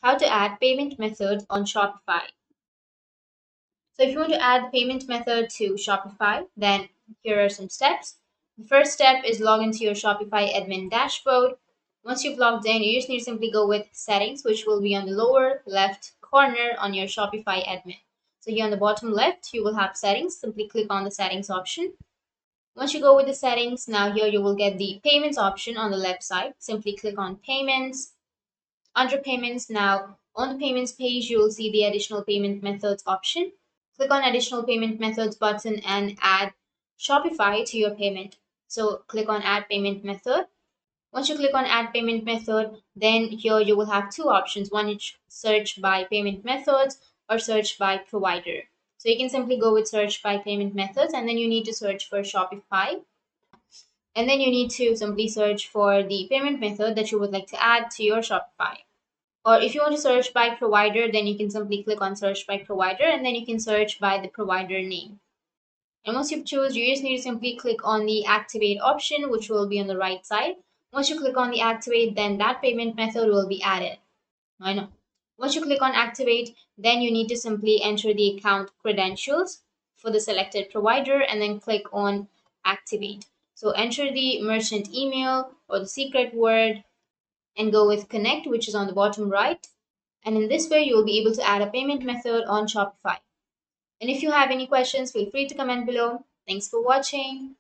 How to add payment methods on Shopify. So if you want to add payment method to Shopify, then here are some steps. The first step is log into your Shopify admin dashboard. Once you've logged in, you just need to simply go with settings, which will be on the lower left corner on your Shopify admin. So here on the bottom left, you will have settings. Simply click on the settings option. Once you go with the settings, now here you will get the payments option on the left side. Simply click on payments. Under payments, now on the payments page, you will see the additional payment methods option. Click on additional payment methods button and add Shopify to your payment. So click on add payment method. Once you click on add payment method, then here you will have two options. One is search by payment methods or search by provider. So you can simply go with search by payment methods, and then you need to search for Shopify. And then you need to simply search for the payment method that you would like to add to your Shopify. Or if you want to search by provider, then you can simply click on search by provider, and then you can search by the provider name. And once you choose, you just need to simply click on the activate option, which will be on the right side. Once you click on the activate, then that payment method will be added. I know. Once you click on activate, then you need to simply enter the account credentials for the selected provider and then click on activate. So enter the merchant email or the secret word and go with connect, which is on the bottom right. And in this way, you will be able to add a payment method on Shopify. And if you have any questions, feel free to comment below. Thanks for watching.